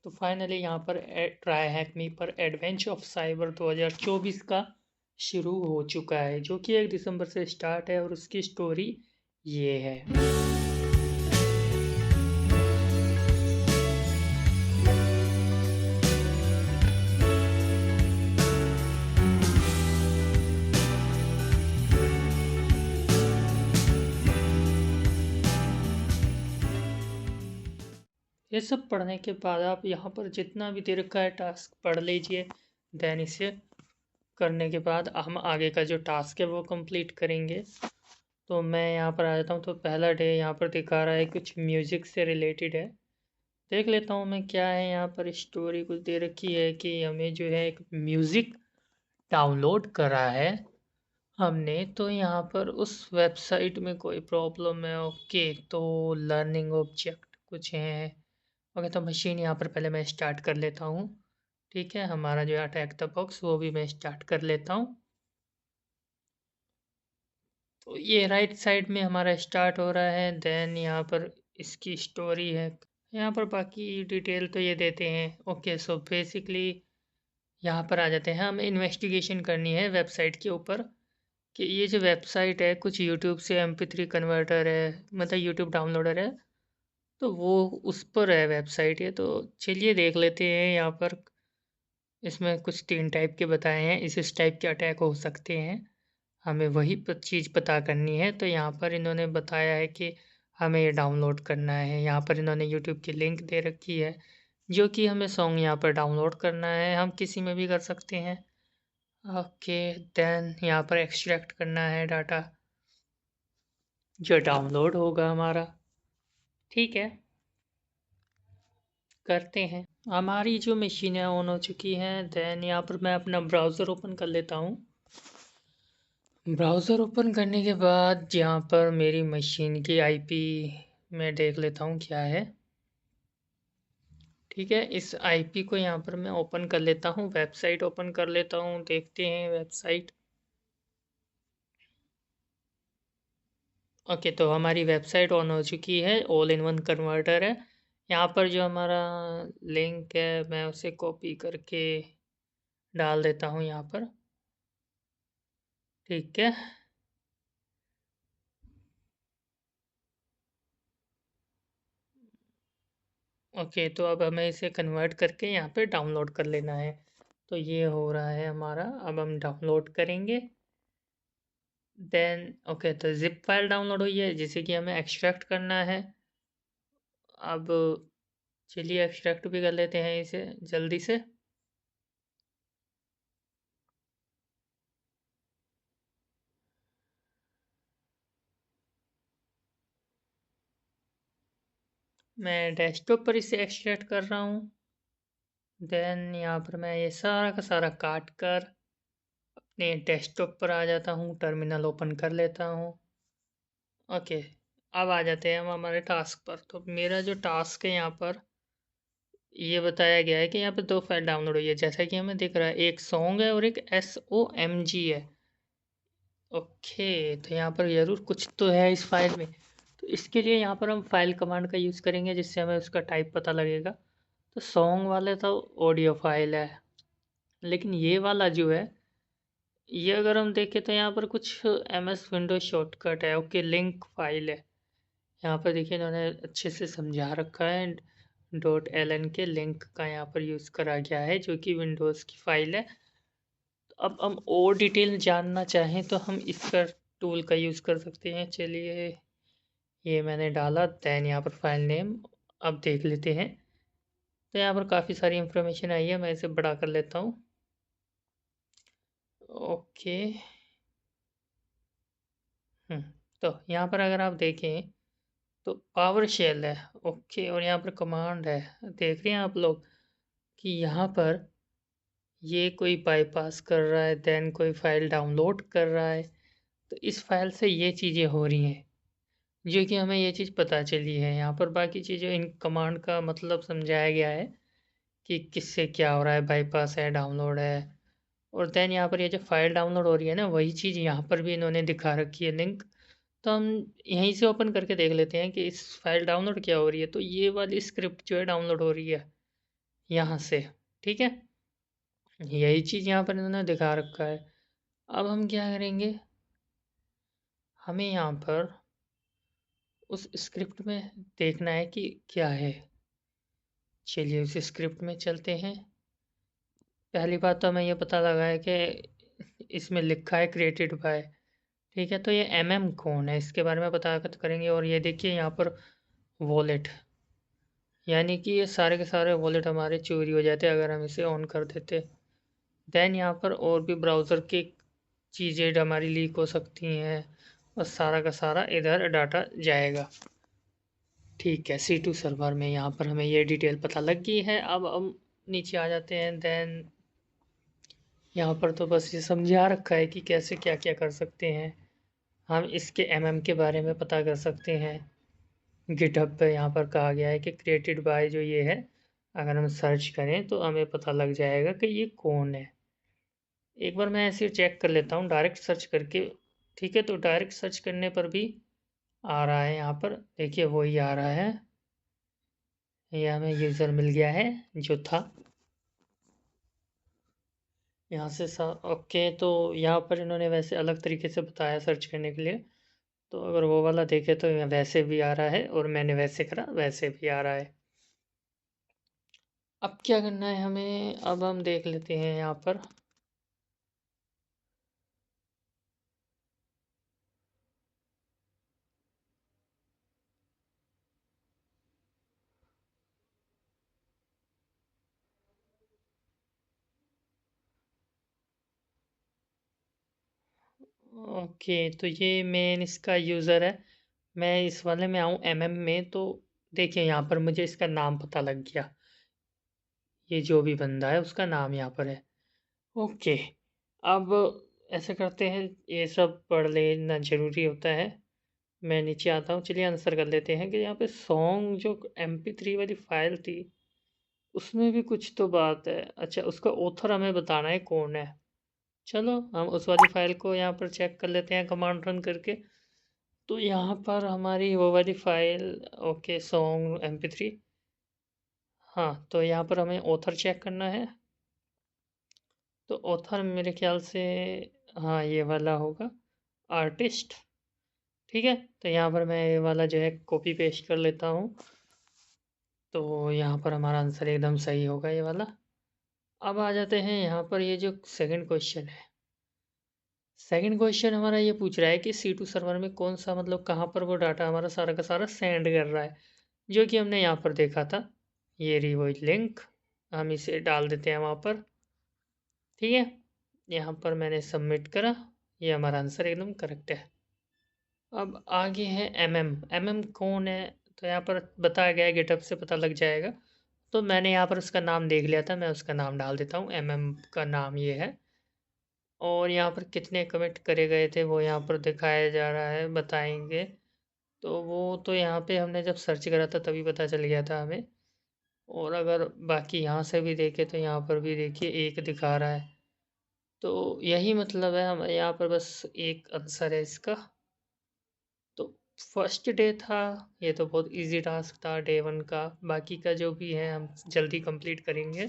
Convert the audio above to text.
तो फाइनली यहाँ पर ट्राई हैक मी पर एडवेंचर ऑफ साइबर 2024 का शुरू हो चुका है, जो कि 1 दिसंबर से स्टार्ट है और उसकी स्टोरी ये है। ये सब पढ़ने के बाद आप यहाँ पर जितना भी देर का है टास्क पढ़ लीजिए। देन इसे करने के बाद हम आगे का जो टास्क है वो कंप्लीट करेंगे। तो मैं यहाँ पर आ जाता हूँ। तो पहला डे यहाँ पर दिखा रहा है, कुछ म्यूज़िक से रिलेटेड है। देख लेता हूँ मैं क्या है। यहाँ पर स्टोरी कुछ दे रखी है कि हमें जो है एक म्यूज़िक डाउनलोड करा है हमने, तो यहाँ पर उस वेबसाइट में कोई प्रॉब्लम है। ओके, तो लर्निंग ऑब्जेक्ट कुछ है। ओके, तो मशीन यहाँ पर पहले मैं स्टार्ट कर लेता हूँ। ठीक है, हमारा जो अटैक द बॉक्स वो भी मैं स्टार्ट कर लेता हूँ। तो ये राइट साइड में हमारा स्टार्ट हो रहा है। देन यहाँ पर इसकी स्टोरी है। यहाँ पर बाकी डिटेल तो ये देते हैं। ओके, सो बेसिकली यहाँ पर आ जाते हैं। हमें इन्वेस्टिगेशन करनी है वेबसाइट के ऊपर कि ये जो वेबसाइट है कुछ यूट्यूब से MP3 कन्वर्टर है, मतलब यूट्यूब डाउनलोडर है, तो वो उस पर है वेबसाइट। ये तो चलिए देख लेते हैं। यहाँ पर इसमें कुछ 3 टाइप के बताए हैं, इस टाइप के अटैक हो सकते हैं। हमें वही चीज़ पता करनी है। तो यहाँ पर इन्होंने बताया है कि हमें ये डाउनलोड करना है। यहाँ पर इन्होंने यूट्यूब की लिंक दे रखी है, जो कि हमें सॉन्ग यहाँ पर डाउनलोड करना है। हम किसी में भी कर सकते हैं। ओके, देन यहाँ पर एक्सट्रैक्ट करना है डाटा जो डाउनलोड होगा हमारा। ठीक है, करते हैं। हमारी जो मशीन है ऑन हो चुकी है। देन यहाँ पर मैं अपना ब्राउज़र ओपन कर लेता हूँ। ब्राउज़र ओपन करने के बाद यहाँ पर मेरी मशीन की IP मैं देख लेता हूँ क्या है। ठीक है, इस IP को यहाँ पर मैं ओपन कर लेता हूँ, वेबसाइट ओपन कर लेता हूँ। देखते हैं वेबसाइट। ओके, तो हमारी वेबसाइट ऑन हो चुकी है। ऑल इन वन कन्वर्टर है। यहाँ पर जो हमारा लिंक है मैं उसे कॉपी करके डाल देता हूँ यहाँ पर। ठीक है, ओके, तो अब हमें इसे कन्वर्ट करके यहाँ पे डाउनलोड कर लेना है। तो ये हो रहा है हमारा। अब हम डाउनलोड करेंगे। देन ओके, तो जिप फाइल डाउनलोड हुई है जिसे कि हमें एक्सट्रैक्ट करना है। अब चलिए एक्सट्रैक्ट भी कर लेते हैं इसे जल्दी से। मैं डेस्कटॉप पर इसे एक्सट्रैक्ट कर रहा हूँ। देन यहाँ पर मैं ये सारा का सारा काट कर अपने डेस्कटॉप पर आ जाता हूँ, टर्मिनल ओपन कर लेता हूँ। ओके, अब आ जाते हैं हम हमारे टास्क पर। तो मेरा जो टास्क है यहाँ पर ये बताया गया है कि यहाँ पे 2 फाइल डाउनलोड हुई है, जैसा कि हमें दिख रहा है। एक सॉन्ग है और एक SOMG है। ओके, तो यहाँ पर ज़रूर कुछ तो है इस फाइल में। तो इसके लिए यहाँ पर हम फाइल कमांड का यूज़ करेंगे, जिससे हमें उसका टाइप पता लगेगा। तो सॉन्ग वाले तो ऑडियो फाइल है, लेकिन ये वाला जो है, ये अगर हम देखें तो यहाँ पर कुछ MS विंडो शॉर्टकट है। ओके, लिंक फाइल है। यहाँ पर देखिए इन्होंने अच्छे से समझा रखा है। .ln के लिंक का यहाँ पर यूज़ करा गया है, जो कि विंडोज़ की फ़ाइल है। तो अब हम और डिटेल जानना चाहें तो हम इसका टूल का यूज़ कर सकते हैं। चलिए, ये मैंने डाला। दैन यहाँ पर फाइल नेम अब देख लेते हैं। तो यहाँ पर काफ़ी सारी इंफॉर्मेशन आई है, मैं इसे बड़ा कर लेता हूँ। ओके, तो यहाँ पर अगर आप देखें तो पावर शेल है। ओके, और यहाँ पर कमांड है। देख रहे हैं आप लोग कि यहाँ पर ये कोई बाईपास कर रहा है, देन कोई फ़ाइल डाउनलोड कर रहा है। तो इस फ़ाइल से ये चीज़ें हो रही हैं, जो कि हमें ये चीज़ पता चली है। यहाँ पर बाकी चीज़ें इन कमांड का मतलब समझाया गया है कि किससे क्या हो रहा है, बाईपास है, डाउनलोड है। और देन यहाँ पर ये जो फ़ाइल डाउनलोड हो रही है ना, वही चीज़ यहाँ पर भी इन्होंने दिखा रखी है लिंक। तो हम यहीं से ओपन करके देख लेते हैं कि इस फ़ाइल डाउनलोड क्या हो रही है। तो ये वाली स्क्रिप्ट जो है डाउनलोड हो रही है। यहाँ से, ठीक है। यही चीज़ यहाँ पर इन्होंने दिखा रखा है। अब हम क्या करेंगे, हमें यहाँ पर उस स्क्रिप्ट में देखना है कि क्या है। चलिए उस स्क्रिप्ट में चलते हैं। पहली बात तो हमें ये पता लगा है कि इसमें लिखा है क्रिएटेड बाय, ठीक है। तो ये एमएम कौन है इसके बारे में पता करेंगे। और ये देखिए यहाँ पर वॉलेट, यानी कि ये सारे के सारे वॉलेट हमारे चोरी हो जाते अगर हम इसे ऑन कर देते। देन यहाँ पर और भी ब्राउज़र की चीज़ें हमारी लीक हो सकती हैं और सारा का सारा इधर डाटा जाएगा, ठीक है। C2 सर्वर में यहाँ पर हमें ये डिटेल पता लग गई है। अब हम नीचे आ जाते हैं। देन यहाँ पर तो बस ये समझा रखा है कि कैसे क्या क्या कर सकते हैं। हम इसके एमएम के बारे में पता कर सकते हैं। गिटहब पे यहाँ पर कहा गया है कि क्रिएटेड बाय जो ये है, अगर हम सर्च करें तो हमें पता लग जाएगा कि ये कौन है। एक बार मैं ऐसे चेक कर लेता हूँ डायरेक्ट सर्च करके, ठीक है। तो डायरेक्ट सर्च करने पर भी आ रहा है, यहाँ पर देखिए वही आ रहा है। ये हमें यूज़र मिल गया है जो था यहाँ से ओके। तो यहाँ पर इन्होंने वैसे अलग तरीके से बताया सर्च करने के लिए। तो अगर वो वाला देखे तो यहाँ वैसे भी आ रहा है और मैंने वैसे करा वैसे भी आ रहा है। अब क्या करना है हमें, अब हम देख लेते हैं यहाँ पर। ओके, तो ये मेन इसका यूज़र है। मैं इस वाले में आऊँ एमएम में, तो देखिए यहाँ पर मुझे इसका नाम पता लग गया। ये जो भी बंदा है उसका नाम यहाँ पर है। ओके, अब ऐसे करते हैं, ये सब पढ़ लेना ज़रूरी होता है। मैं नीचे आता हूँ, चलिए आंसर कर लेते हैं कि यहाँ पे सॉन्ग जो MP3 वाली फ़ाइल थी उसमें भी कुछ तो बात है। अच्छा, उसका ऑथर हमें बताना है कौन है। चलो हम उस वाली फ़ाइल को यहाँ पर चेक कर लेते हैं कमांड रन करके। तो यहाँ पर हमारी वो वाली फ़ाइल, ओके, सॉन्ग MP3। हाँ, तो यहाँ पर हमें ऑथर चेक करना है। तो ऑथर मेरे ख्याल से, हाँ, ये वाला होगा, आर्टिस्ट, ठीक है। तो यहाँ पर मैं ये वाला जो है कॉपी पेस्ट कर लेता हूँ। तो यहाँ पर हमारा आंसर एकदम सही होगा ये वाला। अब आ जाते हैं यहाँ पर, ये जो सेकंड क्वेश्चन है। सेकंड क्वेश्चन हमारा ये पूछ रहा है कि C2 सर्वर में कौन सा, मतलब कहाँ पर वो डाटा हमारा सारा का सारा सेंड कर रहा है, जो कि हमने यहाँ पर देखा था। ये रही वही लिंक, हम इसे डाल देते हैं वहाँ पर, ठीक है। यहाँ पर मैंने सबमिट करा, ये हमारा आंसर एकदम करेक्ट है। अब आगे है एमएम। एमएम कौन है, तो यहाँ पर बताया गया है, गिटहब से पता लग जाएगा। तो मैंने यहाँ पर उसका नाम देख लिया था, मैं उसका नाम डाल देता हूँ। एमएम का नाम ये है। और यहाँ पर कितने कमिट करे गए थे वो यहाँ पर दिखाया जा रहा है, बताएंगे। तो वो तो यहाँ पे हमने जब सर्च करा था तभी पता चल गया था हमें। और अगर बाकी यहाँ से भी देखें तो यहाँ पर भी देखिए एक दिखा रहा है। तो यही मतलब है, हम यहाँ पर बस एक आंसर है इसका। तो फर्स्ट डे था, ये तो बहुत इजी टास्क था डे 1 का। बाकी का जो भी है हम जल्दी कंप्लीट करेंगे।